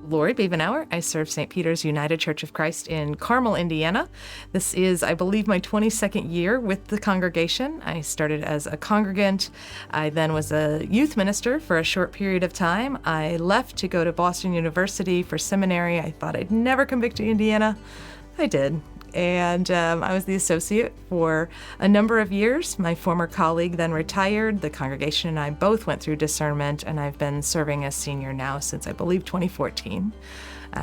Lori Bievenour. I serve St. Peter's United Church of Christ in Carmel, Indiana. This is, I believe, my 22nd year with the congregation. I started as a congregant. I then was a youth minister for a short period of time. I left to go to Boston University for seminary. I thought I'd never come back to Indiana. I did. And I was the associate for a number of years. My former colleague then retired. The congregation and I both went through discernment, and I've been serving as senior now since, I believe, 2014.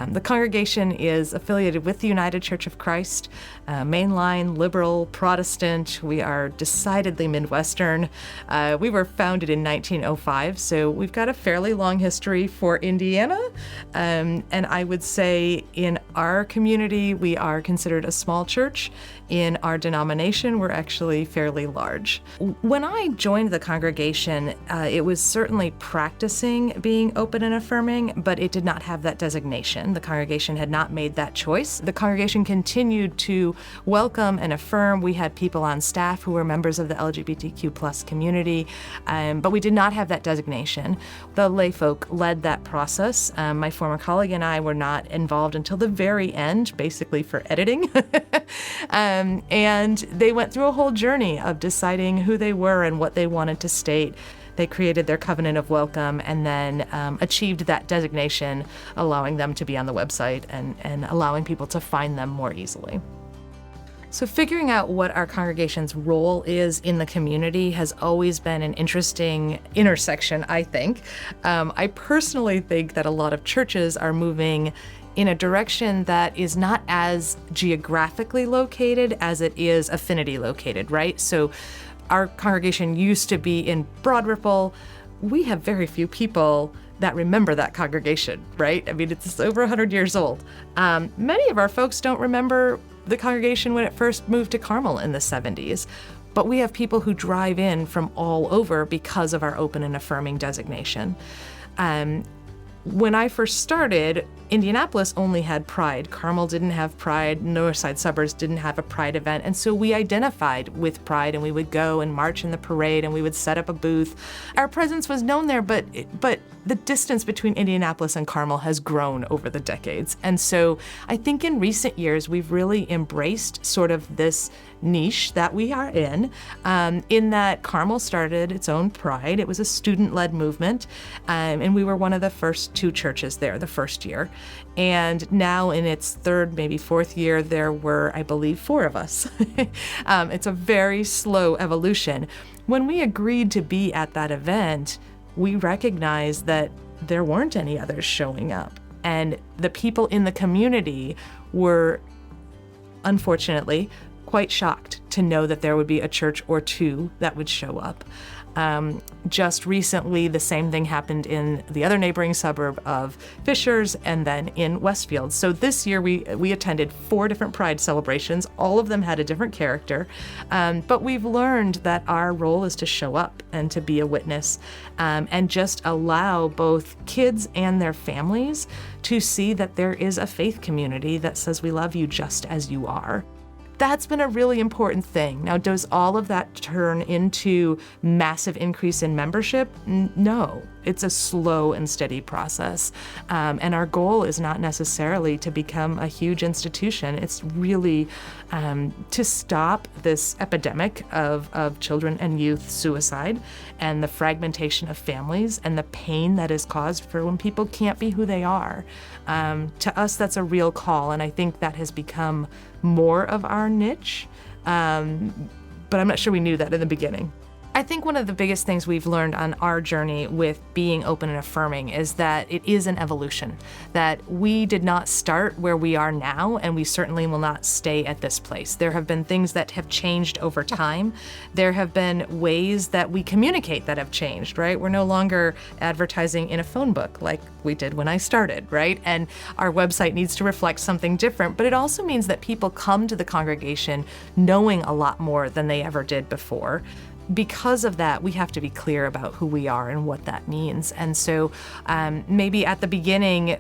The congregation is affiliated with the United Church of Christ, mainline, liberal, Protestant. We are decidedly Midwestern. We were founded in 1905, so we've got a fairly long history for Indiana. And I would say in our community, we are considered a small church. In our denomination, we're actually fairly large. When I joined the congregation, it was certainly practicing being open and affirming, but it did not have that designation. The congregation had not made that choice. The congregation continued to welcome and affirm. We had people on staff who were members of the LGBTQ+ community, but we did not have that designation. The lay folk led that process. My former colleague and I were not involved until the very end, basically for editing. And they went through a whole journey of deciding who they were and what they wanted to state. They created their covenant of welcome and then achieved that designation, allowing them to be on the website and allowing people to find them more easily. So figuring out what our congregation's role is in the community has always been an interesting intersection, I think. I personally think that a lot of churches are moving in a direction that is not as geographically located as it is affinity located, right? So our congregation used to be in Broad Ripple. We have very few people that remember that congregation, right? I mean, it's over 100 years old. Many of our folks don't remember the congregation when it first moved to Carmel in the 70s, but we have people who drive in from all over because of our open and affirming designation. When I first started, Indianapolis only had Pride. Carmel didn't have Pride. Northside suburbs didn't have a Pride event. And so we identified with Pride, and we would go and march in the parade, and we would set up a booth. Our presence was known there, but the distance between Indianapolis and Carmel has grown over the decades. And so I think in recent years, we've really embraced sort of this niche that we are in that Carmel started its own Pride. It was a student-led movement, and we were one of the first two churches there the first year. And now in its third, maybe fourth year, there were, I believe, 4 of us. It's a very slow evolution. When we agreed to be at that event, we recognized that there weren't any others showing up. And the people in the community were, unfortunately, quite shocked to know that there would be a church or 2 that would show up. Just recently, the same thing happened in the other neighboring suburb of Fishers and then in Westfield. So this year we attended 4 different Pride celebrations. All of them had a different character. But we've learned that our role is to show up and to be a witness and just allow both kids and their families to see that there is a faith community that says we love you just as you are. That's been a really important thing. Now, does all of that turn into massive increase in membership? No, it's a slow and steady process. And our goal is not necessarily to become a huge institution. It's really to stop this epidemic of children and youth suicide and the fragmentation of families and the pain that is caused for when people can't be who they are. To us, that's a real call, and I think that has become more of our niche, but I'm not sure we knew that in the beginning. I think one of the biggest things we've learned on our journey with being open and affirming is that it is an evolution, that we did not start where we are now, and we certainly will not stay at this place. There have been things that have changed over time. There have been ways that we communicate that have changed, right? We're no longer advertising in a phone book like we did when I started, right? And our website needs to reflect something different, but it also means that people come to the congregation knowing a lot more than they ever did before. Because of that, we have to be clear about who we are and what that means. And so maybe at the beginning,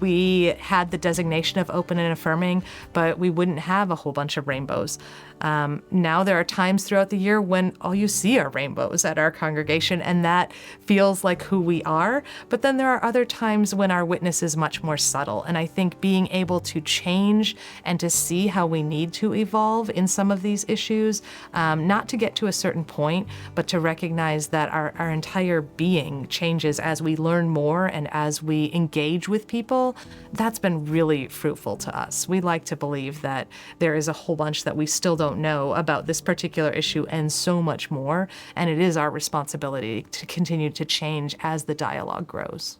we had the designation of open and affirming, but we wouldn't have a whole bunch of rainbows. Now there are times throughout the year when all you see are rainbows at our congregation, and that feels like who we are. But then there are other times when our witness is much more subtle. And I think being able to change and to see how we need to evolve in some of these issues, not to get to a certain point, but to recognize that our entire being changes as we learn more and as we engage with people, that's been really fruitful to us. We like to believe that there is a whole bunch that we still don't know about this particular issue and so much more, and it is our responsibility to continue to change as the dialogue grows.